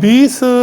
20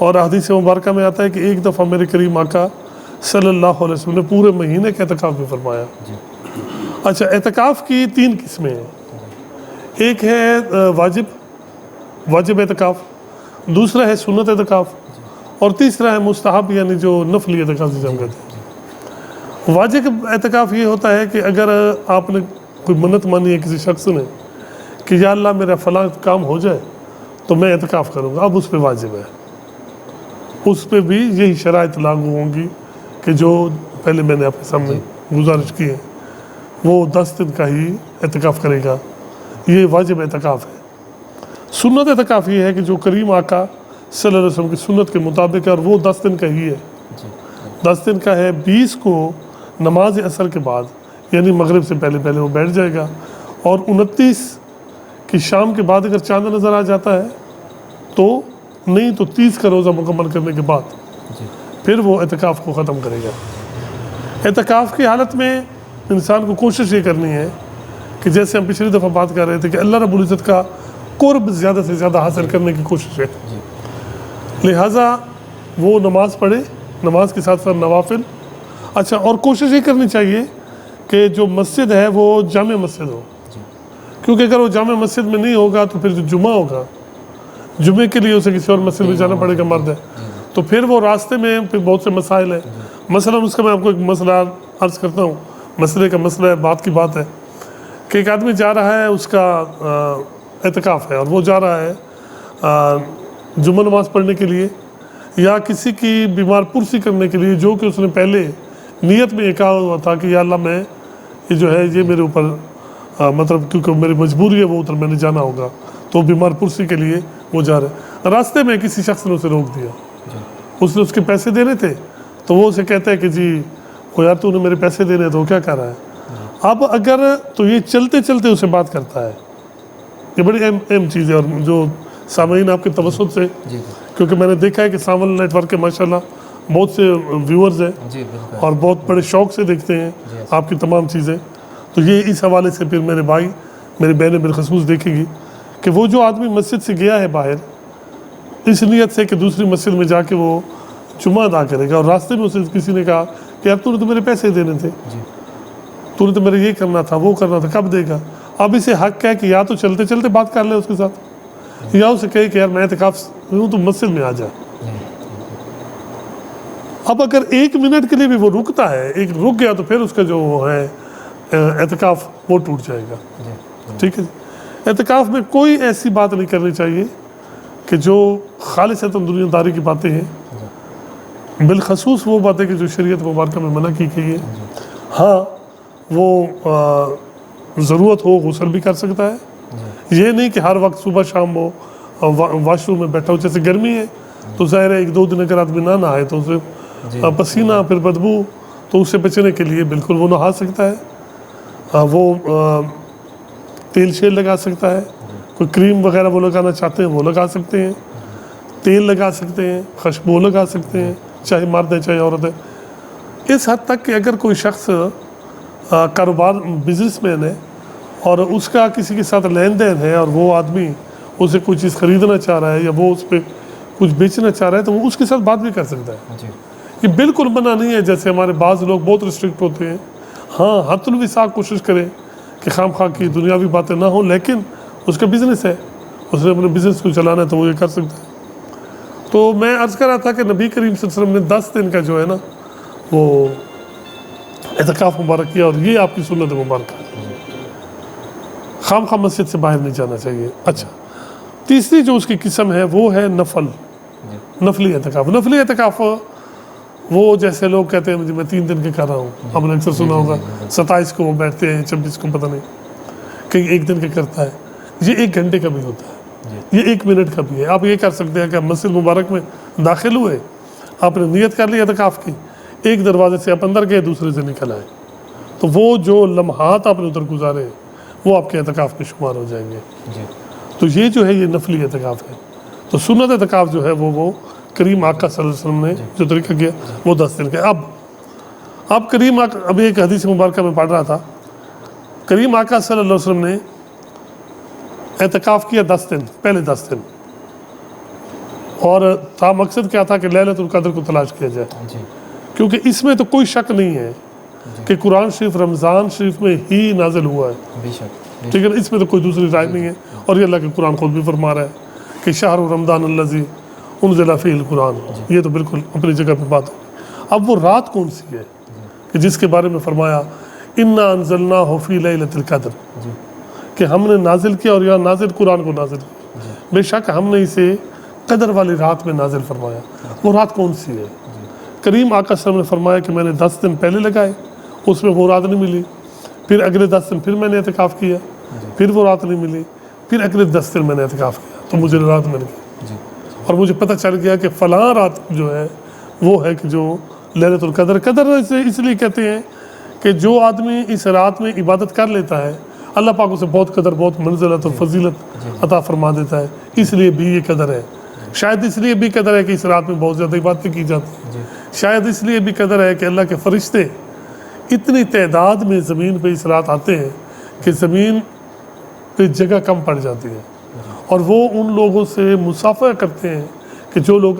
اور حدیث مبارکہ میں آتا ہے کہ ایک دفعہ میرے کریم آقا صلی اللہ علیہ وسلم نے پورے مہینے کا اعتکاف بھی فرمایا. اچھا، اعتکاف کی 3 قسمیں ہیں. ایک ہے واجب اعتکاف، دوسرا ہے سنت اعتکاف، اور تیسرا ہے مستحب یعنی جو نفلی اعتکاف جسے ہم کہتے ہیں. واجب اعتکاف یہ ہوتا ہے کہ اگر آپ نے کوئی منت مانی ہے کسی شخص نے کہ یا اللہ میرا فلاں کام ہو جائے تو میں اعتکاف کروں گا، اب اس پہ واجب ہے. اس پہ بھی یہی شرائط لاگو ہوں گی کہ جو پہلے میں نے آپ کے سامنے گزارش کی ہے. وہ 10 دن کا ہی اعتکاف کرے گا، یہ واجب اعتکاف ہے. سنت اعتکاف یہ ہے کہ جو کریم آقا صلی اللہ علیہ وسلم کی سنت کے مطابق ہے، اور وہ 10 دن کا ہی ہے. 10 دن کا ہے. 20 کو نماز عصر کے بعد یعنی مغرب سے پہلے وہ بیٹھ جائے گا، اور 29 کی شام کے بعد اگر چاند نظر آ جاتا ہے تو نہیں تو 30 کا روزہ مکمل کرنے کے بعد پھر وہ اعتکاف کو ختم کرے گا. اعتکاف کی حالت میں انسان کو کوشش یہ کرنی ہے کہ جیسے ہم پچھلی دفعہ بات کر رہے تھے کہ اللہ رب العزت کا قرب زیادہ سے زیادہ حاصل کرنے کی کوشش ہے. لہٰذا وہ نماز پڑھے، نماز کے ساتھ ساتھ نوافل. اچھا، اور کوشش یہ کرنی چاہیے کہ جو مسجد ہے وہ جامع مسجد ہو، کیونکہ اگر وہ جامع مسجد میں نہیں ہوگا تو پھر جو جمعہ ہوگا، جمعے کے لیے اسے کسی اور مسجد میں جانا پڑے گا، مرد ہے تو پھر وہ راستے میں پھر بہت سے مسائل ہیں. مثلا اس کا میں آپ کو ایک مسئلہ عرض کرتا ہوں. مسئلے کا مسئلہ ہے، بات کی بات ہے کہ ایک آدمی جا رہا ہے، اس کا اعتکاف ہے اور وہ جا رہا ہے جمعہ نماز پڑھنے کے لیے یا کسی کی بیمار پرسی کرنے کے لیے، جو کہ اس نے پہلے نیت میں یہ کہا ہوا تھا کہ یا اللہ میں یہ جو ہے یہ میرے اوپر مطلب کیونکہ میری مجبوری ہے وہ ادھر میں نے جانا ہوگا، تو بیمار پرسی کے لیے وہ جا رہا ہے. راستے میں کسی شخص نے اسے روک دیا، اس نے اس کے پیسے دینے تھے تو وہ اسے کہتا ہے کہ جی وہ یار تو نے میرے پیسے دینے تو وہ کیا کر رہا ہے. اب اگر تو یہ چلتے چلتے اسے بات کرتا ہے، یہ بڑی اہم چیز ہے. اور جو سامعین آپ کے توسط سے، کیونکہ میں نے دیکھا ہے کہ ساول نیٹ ورک کے ماشاءاللہ بہت سے ویورز ہیں اور بہت بڑے شوق سے دیکھتے ہیں آپ کی تمام چیزیں، تو یہ اس حوالے سے پھر میرے بھائی میری بہنیں بالخصوص دیکھیں گی کہ وہ جو آدمی مسجد سے گیا ہے باہر اس نیت سے کہ دوسری مسجد میں جا کے وہ جمعہ ادا کرے گا، اور راستے میں اسے کسی نے کہا کہ یار تو نے تو میرے پیسے دینے تھے، تو نے تو میرے یہ کرنا تھا وہ کرنا تھا، کب دے گا. اب اسے حق ہے کہ یا تو چلتے چلتے بات کر لے اس کے ساتھ، یا اسے کہے کہ یار میں اعتکاف ہوں تو مسجد میں آ جا. اب اگر 1 منٹ کے لیے بھی وہ رکتا ہے، ایک رک گیا تو پھر اس کا جو ہے اعتکاف وہ ٹوٹ جائے گا. ٹھیک ہے. اعتکاف میں کوئی ایسی بات نہیں کرنی چاہیے کہ جو خالصتاً دنیا داری کی باتیں ہیں، بالخصوص وہ باتیں کہ جو شریعت مبارکہ میں منع کی گئی ہے. ہاں وہ ضرورت ہو غسل بھی کر سکتا ہے، یہ نہیں کہ ہر وقت صبح شام وہ واش روم میں بیٹھا ہو. جیسے گرمی ہے تو ظاہر ہے 1-2 دن اگر آدمی نہ نہائے تو اسے پسینہ پھر بدبو، تو اس سے بچنے کے لیے بالکل وہ نہا سکتا ہے. وہ تیل شیل لگا سکتا ہے، کوئی کریم وغیرہ وہ لگانا چاہتے ہیں وہ لگا سکتے ہیں، تیل لگا سکتے ہیں، خوشبو لگا سکتے ہیں، چاہے مرد ہے چاہے عورت ہے. اس حد تک کہ اگر کوئی شخص کاروبار بزنس مین ہے اور اس کا کسی کے ساتھ لین دین ہے اور وہ آدمی اسے کوئی چیز خریدنا چاہ رہا ہے یا وہ اس پہ کچھ بیچنا چاہ رہا ہے تو وہ اس کے ساتھ بات بھی کر سکتا ہے. یہ بالکل منع نہیں ہے جیسے ہمارے بعض لوگ بہت ریسٹرکٹ ہوتے ہیں. ہاں حد الوسع کوشش کریں کہ خام خواہ کی دنیاوی باتیں نہ ہوں، لیکن اس کا بزنس ہے، اس نے اپنے بزنس کو چلانا ہے تو وہ یہ کر سکتا ہے. تو میں عرض کر رہا تھا کہ نبی کریم صلی اللہ علیہ وسلم نے 10 دن کا جو ہے نا وہ اعتکاف مبارک کیا، اور یہ آپ کی سنت مبارکہ ہے. خام خواہ مسجد سے باہر نہیں جانا چاہیے. اچھا، تیسری جو اس کی قسم ہے وہ ہے نفلی اعتکاف. نفلی اعتکاف وہ جیسے لوگ کہتے ہیں مجھے میں 3 دن کے کر رہا ہوں، آپ نے اکثر سنا ہوگا 27 کو وہ بیٹھتے ہیں، 26 کو پتہ نہیں، کہیں 1 دن کے کرتا ہے. یہ 1 گھنٹے کا بھی ہوتا ہے، یہ 1 منٹ کا بھی ہے. آپ یہ کر سکتے ہیں کہ آپ مسجد مبارک میں داخل ہوئے، آپ نے نیت کر لی اعتکاف کی، ایک دروازے سے آپ اندر گئے دوسرے سے نکل آئے، تو وہ جو لمحات آپ نے ادھر گزارے وہ آپ کے اعتکاف میں شمار ہو جائیں گے. تو یہ جو ہے یہ نفلی اعتکاف ہے. تو سنت اعتکاف جو ہے وہ کریم آقا صلی اللہ علیہ وسلم نے جو طریقہ کیا وہ 10 دن کا. اب کریم آقا، ابھی ایک حدیث مبارکہ میں پڑھ رہا تھا، کریم آقا صلی اللہ علیہ وسلم نے اعتکاف کیا 10 دن، پہلے 10 دن اور تھا مقصد کیا تھا کہ لیلۃ القدر کو تلاش کیا جائے، جی کیونکہ اس میں تو کوئی شک نہیں ہے کہ قرآن شریف رمضان شریف میں ہی نازل ہوا ہے، بے شک ٹھیک ہے نا، اس میں تو کوئی دوسری رائے نہیں ہے، اور یہ اللہ کے قرآن خود بھی فرما رہا ہے کہ شہر رمضان الذی انزل فیہ القرآن، یہ تو بالکل اپنی جگہ پہ بات ہے۔ اب وہ رات کون سی ہے کہ جس کے بارے میں فرمایا انا انزلناہ فی لیلۃ القدر، جی کہ ہم نے نازل کیا، اور یہاں نازل قرآن کو نازل کیا، بے شک ہم نے اسے قدر والی رات میں نازل فرمایا۔ وہ رات کون سی ہے؟ کریم آقا صلی اللہ علیہ وسلم نے فرمایا کہ میں نے 10 دن پہلے لگائے، اس میں وہ رات نہیں ملی، پھر اگلے 10 دن پھر میں نے اعتکاف کیا، پھر وہ رات نہیں ملی، پھر اگلے 10 دن میں نے اعتکاف کیا تو مجھے رات مل گئی، جی اور مجھے پتہ چل گیا کہ فلاں رات جو ہے وہ ہے کہ جو لیلۃ القدر۔ قدر اس لیے کہتے ہیں کہ جو آدمی اس رات میں عبادت کر لیتا ہے اللہ پاک اسے بہت قدر، بہت منزلت اور فضیلت عطا فرما دیتا ہے، اس لیے بھی یہ قدر ہے۔ شاید اس لیے بھی قدر ہے کہ اس رات میں بہت زیادہ عبادتیں کی جاتی ہیں، شاید اس لیے بھی قدر ہے کہ اللہ کے فرشتے اتنی تعداد میں زمین پہ اس رات آتے ہیں کہ زمین پہ جگہ کم پڑ جاتی ہے، اور وہ ان لوگوں سے مسافہ کرتے ہیں کہ جو لوگ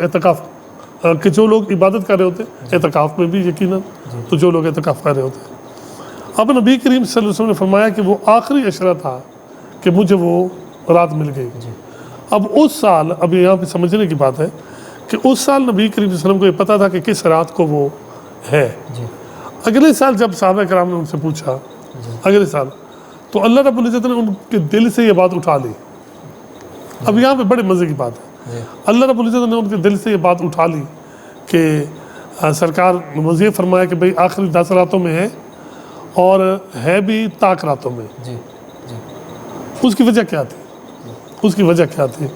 جو لوگ عبادت کر رہے ہوتے ہیں، اعتکاف میں بھی یقیناً، تو جو لوگ اعتکاف کر رہے ہوتے ہیں۔ اب نبی کریم صلی اللہ علیہ وسلم نے فرمایا کہ وہ آخری عشرہ تھا کہ مجھے وہ رات مل گئی۔ اب اس سال، اب یہاں پہ سمجھنے کی بات ہے کہ اس سال نبی کریم صلی اللہ علیہ وسلم کو یہ پتہ تھا کہ کس رات کو وہ ہے۔ اگلے سال جب صحابہ کرام نے ان سے پوچھا اگلے سال، تو اللہ رب العزت نے ان کے دل سے یہ بات اٹھا لی۔ اب یہاں پہ بڑے مزے کی بات ہے، اللہ رب العزت نے ان کے دل سے یہ بات اٹھا لی کہ سرکار مجھے فرمایا کہ بھئی آخری 10 راتوں میں ہے، اور ہے بھی طاق راتوں میں۔ جی جی اس کی وجہ کیا تھی؟ اس کی وجہ کیا تھی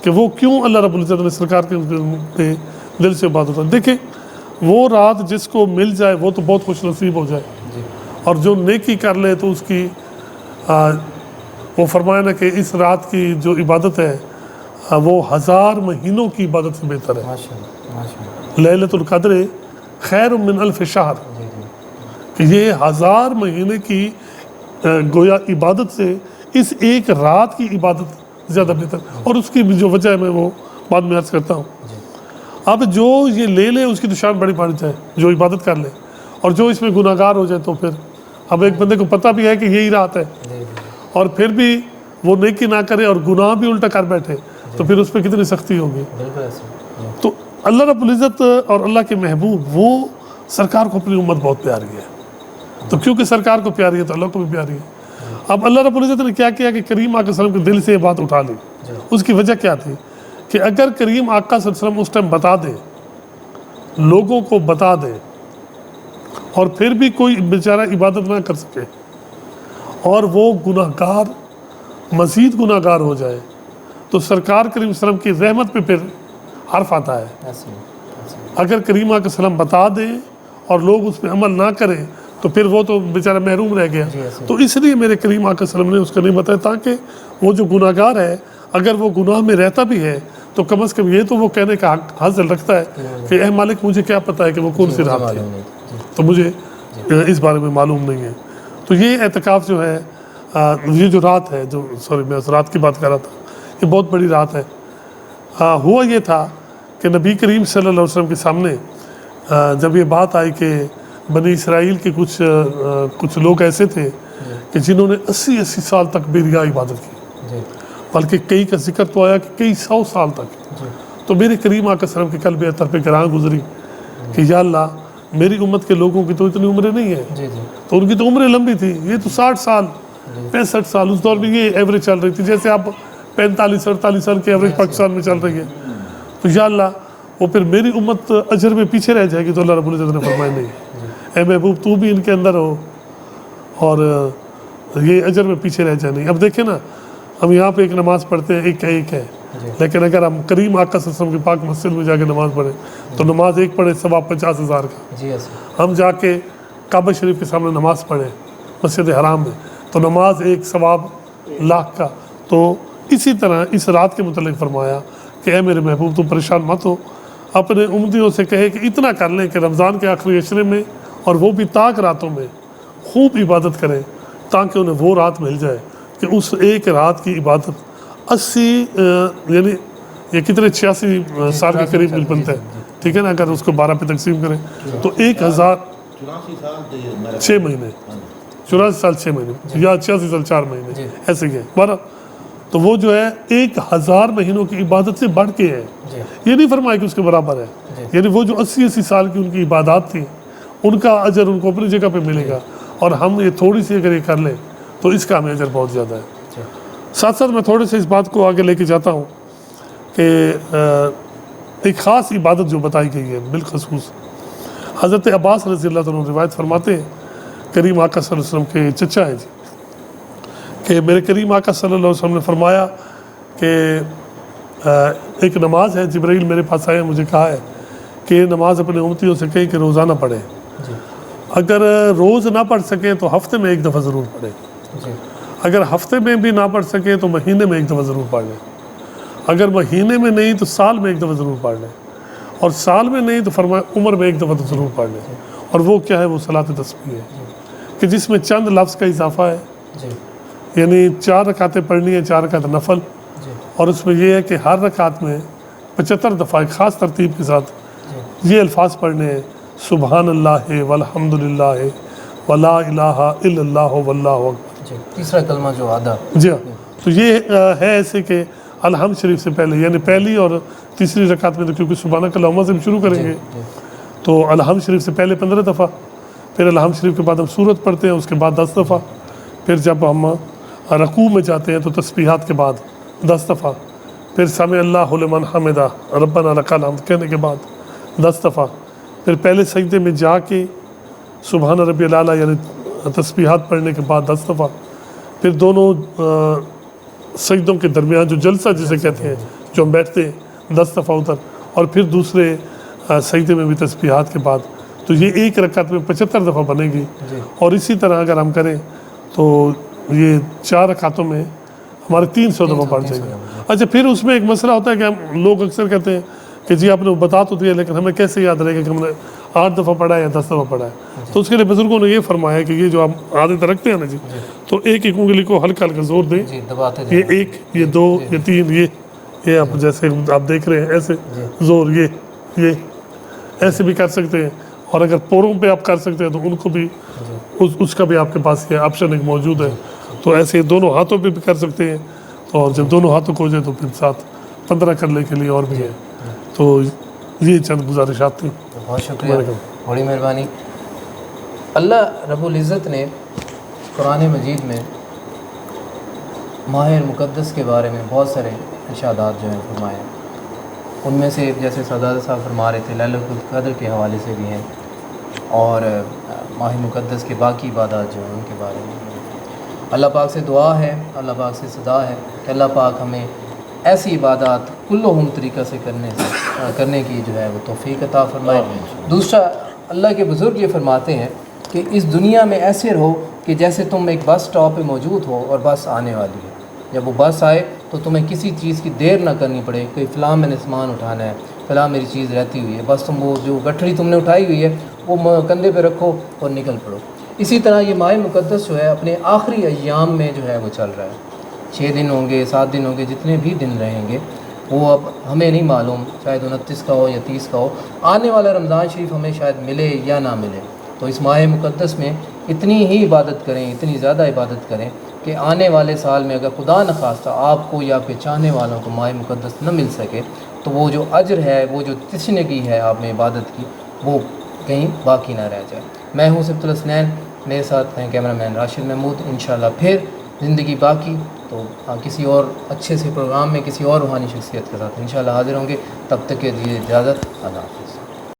کہ وہ کیوں اللہ رب العزت نے سرکار کے دل سے بات اٹھا؟ دیکھیں، وہ رات جس کو مل جائے وہ تو بہت خوش نصیب ہو جائے، اور جو نیکی کر لے تو اس کی وہ فرمایا نا کہ اس رات کی جو عبادت ہے وہ 1000 مہینوں کی عبادت سے بہتر ہے۔ ماشاءاللہ ماشاءاللہ، لیلۃ القدر خیر من الف شہر، کہ یہ 1000 مہینے کی گویا عبادت سے اس ایک رات کی عبادت زیادہ بہتر، اور اس کی بھی جو وجہ ہے میں وہ بعد میں عرض کرتا ہوں۔ اب جو یہ لے لے اس کی تو شان بڑی بڑھ جائے، جو عبادت کر لے، اور جو اس میں گناہ گار ہو جائے تو پھر اب ایک بندے کو پتہ بھی ہے کہ یہی رات ہے، اور پھر بھی وہ نیکی نہ کرے اور گناہ بھی الٹا کر بیٹھے تو پھر اس پہ کتنی سختی ہوگی۔ بالکل ایسے۔ تو اللہ رب العزت اور اللہ کے محبوب وہ سرکار کو اپنی امت بہت پیاری ہے، تو کیونکہ سرکار کو پیاری ہے تو اللہ کو بھی پیاری ہے۔ اب اللہ رب العزت نے کیا کیا کہ کریم آقا صلی اللہ علیہ وسلم کے دل سے یہ بات اٹھا لی۔ اس کی وجہ کیا تھی کہ اگر کریم آقا صلی اللہ علیہ وسلم اس ٹائم بتا دے، لوگوں کو بتا دے، اور پھر بھی کوئی بیچارہ عبادت نہ کر سکے اور وہ گناہ گار مزید گناہ گار ہو جائے، تو سرکار کریم صلی اللہ علیہ وسلم کی رحمت پہ پھر حرف آتا ہے۔ اگر کریم آقا صلی اللہ علیہ وسلم بتا دیں اور لوگ اس پہ عمل نہ کریں تو پھر وہ تو بیچارہ محروم رہ گیا۔ تو اس لیے میرے کریم آقا صلی اللہ علیہ وسلم نے اس کو نہیں بتایا، تاکہ وہ جو گناہ گار ہے اگر وہ گناہ میں رہتا بھی ہے تو کم از کم یہ تو وہ کہنے کا حق حاصل رکھتا ہے کہ اے مالک مجھے کیا پتہ ہے کہ وہ کون سی رات تھی، تو مجھے اس بارے میں معلوم نہیں ہے۔ تو یہ اعتکاف جو ہے، یہ جو رات ہے، جو میں اس رات کی بات کر رہا تھا، یہ بہت بڑی رات ہے۔ ہوا یہ تھا کہ نبی کریم صلی اللہ علیہ وسلم کے سامنے جب یہ بات آئی کہ بنی اسرائیل کے کچھ لوگ ایسے تھے کہ جنہوں نے 80 سال تک بے ریا عبادت کی، بلکہ کئی کا ذکر تو آیا کہ کئی 100 سال تک۔ تو میرے کریم آقا صلی اللہ علیہ وسلم کے قلب اطہر پہ گراں گزری کہ یا اللہ، میری امت کے لوگوں کی تو اتنی عمریں نہیں ہیں، تو ان کی تو عمریں لمبی تھی، یہ تو 60 سال 65 سال، اس دور میں یہ ایوریج چل رہی تھی، جیسے آپ 45-48 سال کی ایوریج پاکستان میں چل رہی ہے۔ تو یا اللہ، وہ پھر میری امت اجر میں پیچھے رہ جائے گی۔ تو اللہ رب العزت نے فرمایا نہیں، اے محبوب تو بھی ان کے اندر ہو اور یہ اجر میں پیچھے رہ جائے نہیں۔ اب دیکھیں نا، ہم یہاں پہ ایک نماز پڑھتے ہیں، ایک ہے، لیکن اگر ہم کریم آقا صلی اللہ علیہ وسلم کی پاک مسجد میں جا کے نماز پڑھیں تو نماز ایک پڑھے ثواب 50,000 کا۔ ہم جا کے کعبہ شریف کے سامنے نماز پڑھیں مسجد حرام میں تو نماز ایک ثواب 1,00,000 کا۔ تو اسی طرح اس رات کے متعلق فرمایا کہ اے میرے محبوب تم پریشان مت ہو، اپنے امتیوں سے کہے کہ اتنا کر لیں کہ رمضان کے آخری عشرے میں اور وہ بھی طاق راتوں میں خوب عبادت کریں، تاکہ انہیں وہ رات مل جائے کہ اس ایک رات کی عبادت 80 یعنی یہ کتنے 86 سال کے قریب مل بنتا ہے, ٹھیک ہے نا, اگر اس کو 12 پہ تقسیم کریں تو 1006 مہینے, 84 سال 6 مہینے یا 86 سال 4 مہینے ایسے ہی ہے. بارہ تو وہ جو ہے 1000 مہینوں کی عبادت سے بڑھ کے ہے. یہ نہیں فرمایا کہ اس کے برابر ہے, یعنی وہ جو 80 سال کی ان کی عبادات تھی ان کا اجر ان کو اپنی جگہ پہ ملے گا, اور ہم یہ تھوڑی سی اگر یہ کر لیں تو اس کا ہمیں اجر بہت زیادہ ہے. ساتھ ساتھ میں تھوڑے سے اس بات کو آگے لے کے جاتا ہوں کہ ایک خاص عبادت جو بتائی گئی ہے بالخصوص حضرت عباس رضی اللہ عنہ روایت فرماتے ہیں, کریم آقا صلی اللہ علیہ وسلم کے چچا ہیں جی, کہ میرے کریم آقا صلی اللہ علیہ وسلم نے فرمایا کہ ایک نماز ہے, جبرائیل میرے پاس آئے, مجھے کہا ہے کہ یہ نماز اپنے امتیوں سے کہیں کہ روزانہ پڑھیں, اگر روز نہ پڑھ سکیں تو ہفتے میں ایک دفعہ ضرور پڑھیں, اگر ہفتے میں بھی نہ پڑھ سکیں تو مہینے میں ایک دفعہ ضرور پڑھ لیں, اگر مہینے میں نہیں تو سال میں ایک دفعہ ضرور پڑھ لیں, اور سال میں نہیں تو فرمایا عمر میں ایک دفعہ تو ضرور پڑھ لیں. اور وہ کیا ہے, وہ صلاۃ تسبیح ہے کہ جس میں چند لفظ کا اضافہ ہے, یعنی 4 رکعتیں پڑھنی ہیں, 4 رکعت نفل, اور اس میں یہ ہے کہ ہر رکعت میں 75 دفعہ ایک خاص ترتیب کے ساتھ یہ الفاظ پڑھنے ہیں, سبحان اللہ والحمد للہ ولا الہ الا اللہ واللہ اکبر. تیسرا کلمہ جو آدھا, جی ہاں, تو یہ ہے ایسے کہ الحمد شریف سے پہلے, یعنی پہلی اور تیسری رکعت میں تو کیونکہ سبحانک اللہم سے ہم شروع کریں گے, تو الحمد شریف سے پہلے 15 دفعہ, پھر الحمد شریف کے بعد ہم سورت پڑھتے ہیں, اس کے بعد 10 دفعہ, پھر جب ہم رکوع میں جاتے ہیں تو تسبیحات کے بعد 10 دفعہ, پھر سمع اللہ لمن حمدہ ربنا لک الحمد کہنے کے بعد 10 دفعہ, پھر پہلے سجدے میں جا کے سبحان ربی الاعلیٰ یعنی تسبیحات پڑھنے کے بعد 10 دفعہ, پھر دونوں سجدوں کے درمیان جو جلسہ جسے کہتے ہیں جو ہم بیٹھتے ہیں 10 دفعہ ادھر, اور پھر دوسرے سجدے میں بھی تسبیحات کے بعد, تو یہ ایک رکعت میں 75 دفعہ بنے گی. اور اسی طرح اگر ہم کریں تو یہ 4 رکعتوں میں ہمارے 300 دفعہ پڑھ جائیں گے. اچھا, پھر اس میں ایک مسئلہ ہوتا ہے کہ ہم لوگ اکثر کہتے ہیں کہ جی آپ نے بتا تو دیا لیکن ہمیں کیسے یاد رہے گا کہ ہم نے 8 دفعہ پڑھا ہے یا 10 دفعہ پڑھا ہے. تو اس کے لیے بزرگوں نے یہ فرمایا کہ یہ جو آپ عادت رکھتے ہیں نا جی, تو ایک ایک انگلی کو ہلکا ہلکا زور دیں, یہ 1, یہ 2, یہ 3, یہ آپ جیسے آپ دیکھ رہے ہیں ایسے زور, یہ ایسے بھی کر سکتے ہیں, اور اگر پوروں پہ آپ کر سکتے ہیں تو ان کو بھی اس کا بھی آپ کے پاس یہ آپشن ایک موجود ہے, تو ایسے دونوں ہاتھوں پہ بھی کر سکتے ہیں, اور جب دونوں ہاتھوں کو ہو جائے تو پھر ساتھ 15 کرنے کے لیے اور بھی ہے. تو یہ چند گزارشات تھیں. بہت شکریہ, بڑی مہربانی. اللہ رب العزت نے قرآن مجید میں ماہ مقدس کے بارے میں بہت سارے ارشادات جو ہیں فرمائے, ان میں سے جیسے سردار صاحب فرما رہے تھے لیلۃ القدر کے حوالے سے بھی ہیں, اور ماہ مقدس کے باقی عبادات جو ہیں ان کے بارے میں. اللہ پاک سے دعا ہے, اللہ پاک سے صدا ہے کہ اللہ پاک ہمیں ایسی عبادات کلہم طریقہ سے کرنے کی جو ہے وہ توفیق عطا فرمائے. دوسرا, اللہ کے بزرگ یہ فرماتے ہیں کہ اس دنیا میں ایسے رہو کہ جیسے تم ایک بس اسٹاپ پہ موجود ہو اور بس آنے والی ہے. جب وہ بس آئے تو تمہیں کسی چیز کی دیر نہ کرنی پڑے, کوئی فلاں میں نے سامان اٹھانا ہے, فلاں میری چیز رہتی ہوئی ہے, بس تم وہ جو گٹھڑی تم نے اٹھائی ہوئی ہے وہ کندھے پہ رکھو اور نکل پڑو. اسی طرح یہ ماہ مقدس جو ہے اپنے آخری ایام میں جو ہے وہ چل رہا ہے. 6 دن ہوں گے, 7 دن ہوں گے, جتنے بھی دن رہیں گے وہ اب ہمیں نہیں معلوم, شاید 29 کا ہو یا 30 کا ہو. آنے والا رمضان شریف ہمیں شاید ملے یا نہ ملے. تو اس ماہ مقدس میں اتنی ہی عبادت کریں, اتنی زیادہ عبادت کریں کہ آنے والے سال میں اگر خدا نخواستہ آپ کو یا آپ کے چاہنے والوں کو ماہ مقدس نہ مل سکے تو وہ جو اجر ہے, وہ جو تشنگی ہے آپ نے عبادت کی, وہ کہیں باقی نہ رہ جائے. میں ہوں صفت الحسنین, میرے ساتھ ہیں کیمرہ مین راشد محمود. انشاءاللہ پھر زندگی باقی تو کسی اور اچھے سے پروگرام میں کسی اور روحانی شخصیت کے ساتھ انشاءاللہ حاضر ہوں گے. تب تک کے لیے اجازت, اللہ حافظ.